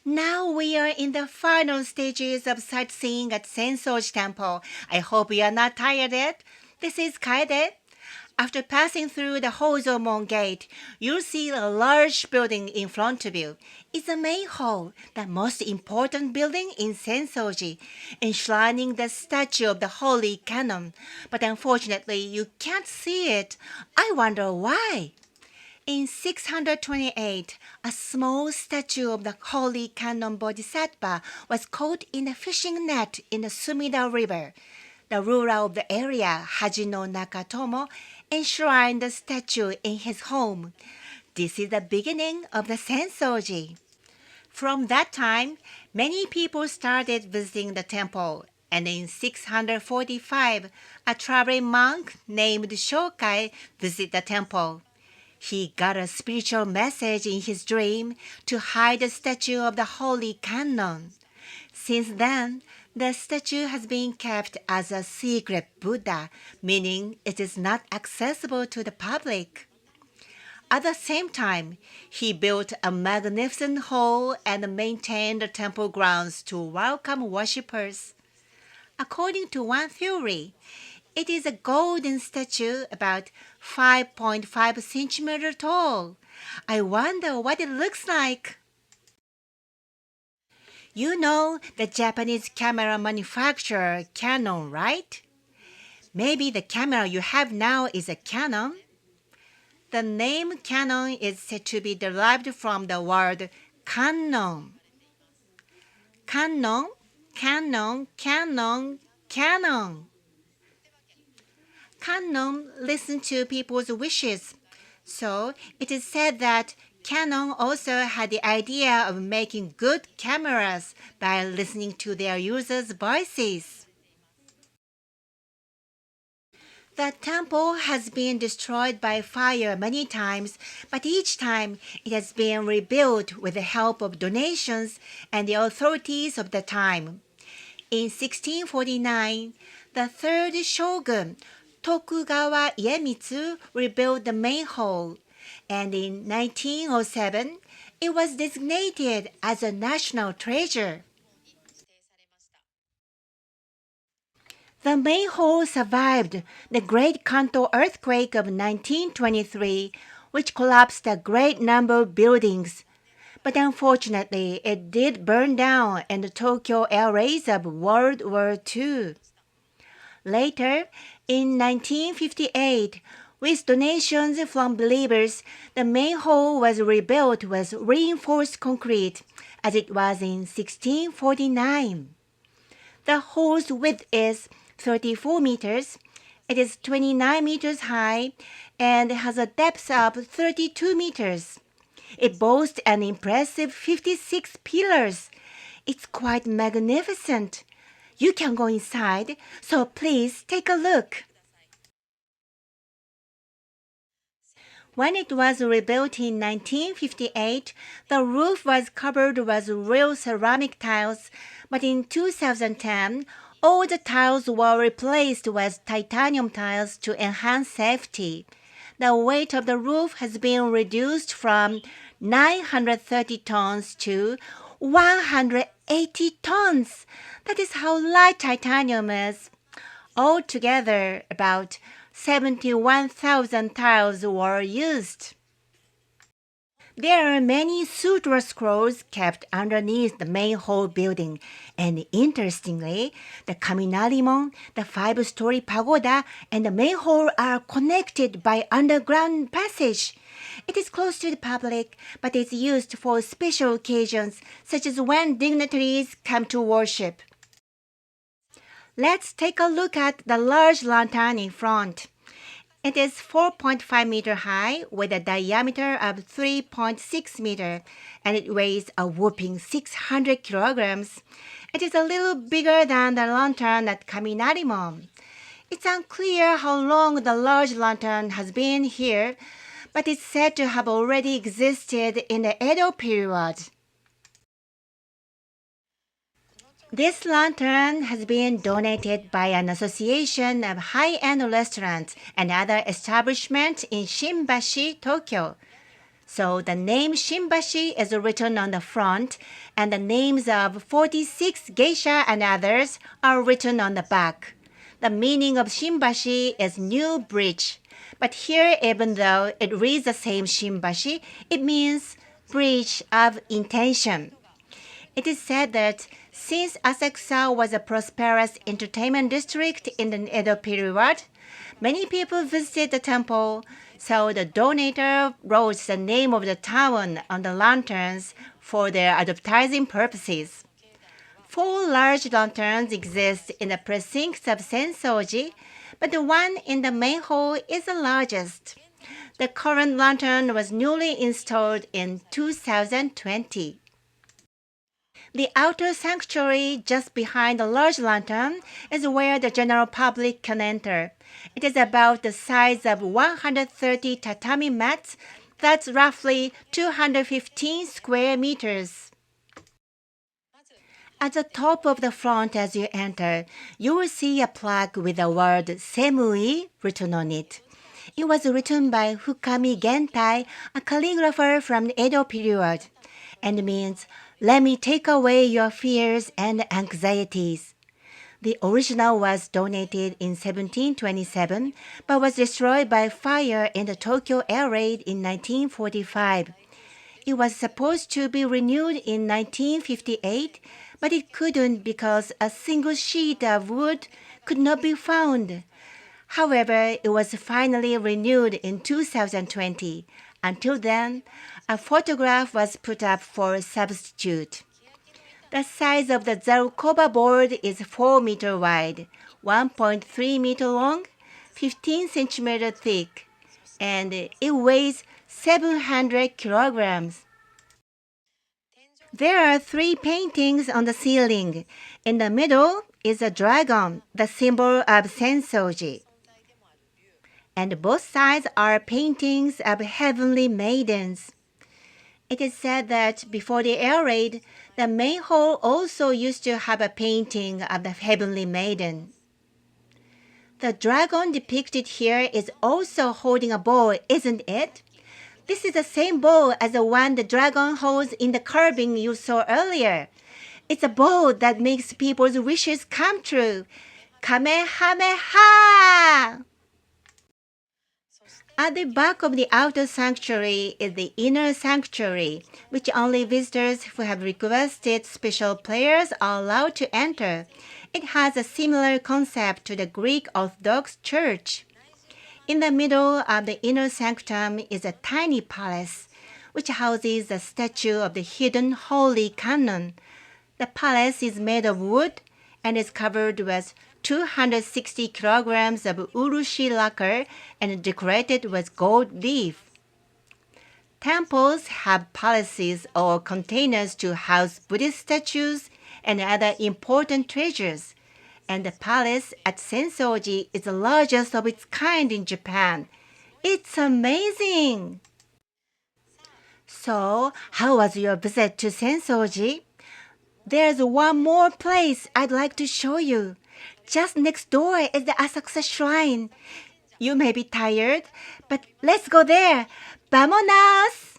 Now we are in the final stages of sightseeing at Sensoji Temple. I hope you are not tired yet. This is Caede. After passing through the Hozomon gate, you'll see a large building in front of you. It's the main hall, the most important building in Sensoji, enshrining the statue of the Holy Kannon. But unfortunately, you can't see it. I wonder why. In 628, a small statue of the Holy Kannon Bodhisattva was caught in a fishing net in the Sumida River. The ruler of the area, Hajino Nakatomo, enshrined the statue in his home. This is the beginning of the Sensoji. From that time, many people started visiting the temple, and in 645, a traveling monk named Shokai visited the temple. He got a spiritual message in his dream to hide the statue of the Holy Kannon. Since then, the statue has been kept as a secret Buddha, meaning it is not accessible to the public. At the same time, he built a magnificent hall and maintained the temple grounds to welcome worshippers. According to one theory, it is a golden statue about 5.5 centimeters tall. I wonder what it looks like. You know the Japanese camera manufacturer Canon, right? Maybe the camera you have now is a Canon? The name Canon is said to be derived from the word Kannon. Kannon, Canon, Canon, Canon. Kannon listened to people's wishes. So it is said that Canon also had the idea of making good cameras by listening to their users' voices. The temple has been destroyed by fire many times, but each time it has been rebuilt with the help of donations and the authorities of the time. In 1649, the third shogun, Tokugawa Iemitsu, rebuilt the main hall, and in 1907, it was designated as a national treasure. The main hall survived the Great Kanto earthquake of 1923, which collapsed a great number of buildings. But unfortunately, it did burn down in the Tokyo air raids of World War II. Later, in 1958, with donations from believers, the main hall was rebuilt with reinforced concrete, as it was in 1649. The hall's width is 34 meters. It is 29 meters high and has a depth of 32 meters. It boasts an impressive 56 pillars. It's quite magnificent. You can go inside, so please take a look. When it was rebuilt in 1958, the roof was covered with real ceramic tiles, but in 2010, all the tiles were replaced with titanium tiles to enhance safety. The weight of the roof has been reduced from 930 tons to 180 tons. That is how light titanium is. Altogether, about 71,000 tiles were used. There are many sutra scrolls kept underneath the main hall building, and interestingly, the Kaminarimon, the five-story pagoda, and the main hall are connected by underground passage. It is closed to the public, but is used for special occasions, such as when dignitaries come to worship. Let's take a look at the large lantern in front. It is 4.5 meters high with a diameter of 3.6 meters, and it weighs a whopping 600 kilograms. It is a little bigger than the lantern at Kaminarimon. It's unclear how long the large lantern has been here, but it's said to have already existed in the Edo period. This lantern has been donated by an association of high-end restaurants and other establishments in Shinbashi, Tokyo. So the name Shimbashi is written on the front, and the names of 46 geisha and others are written on the back. The meaning of Shimbashi is new bridge. But here, even though it reads the same Shimbashi, it means bridge of intention. It is said that since Asakusa was a prosperous entertainment district in the Edo period, many people visited the temple, so the donator wrote the name of the town on the lanterns for their advertising purposes. 4 large lanterns exist in the precincts of Sensoji, but the one in the main hall is the largest. The current lantern was newly installed in 2020. The outer sanctuary just behind the large lantern is where the general public can enter. It is about the size of 130 tatami mats, that's roughly 215 square meters. At the top of the front as you enter, you will see a plaque with the word Semui written on it. It was written by Fukami Gentai, a calligrapher from the Edo period, and means, "Let me take away your fears and anxieties." The original was donated in 1727, but was destroyed by fire in the Tokyo air raid in 1945. It was supposed to be renewed in 1958, but it couldn't because a single sheet of wood could not be found. However, it was finally renewed in 2020. Until then, a photograph was put up for a substitute. The size of the Zarukoba board is 4 meters wide, 1.3 meters long, 15 centimeters thick, and it weighs 700 kilograms. There are 3 paintings on the ceiling. In the middle is a dragon, the symbol of Sensoji. And both sides are paintings of heavenly maidens. It is said that before the air raid, the main hall also used to have a painting of the heavenly maiden. The dragon depicted here is also holding a bow, isn't it? This is the same bow as the one the dragon holds in the carving you saw earlier. It's a bow that makes people's wishes come true. Kamehameha! At the back of the outer sanctuary is the inner sanctuary, which only visitors who have requested special prayers are allowed to enter. It has a similar concept to the Greek Orthodox Church. In the middle of the inner sanctum is a tiny palace, which houses the statue of the hidden Holy Kannon. The palace is made of wood and is covered with 260 kilograms of urushi lacquer and decorated with gold leaf. Temples have palaces or containers to house Buddhist statues and other important treasures, and the palace at Sensoji is the largest of its kind in Japan. It's amazing! So, how was your visit to Sensoji? There's one more place I'd like to show you. Just next door is the Asakusa Shrine. You may be tired, but let's go there. Vamonos!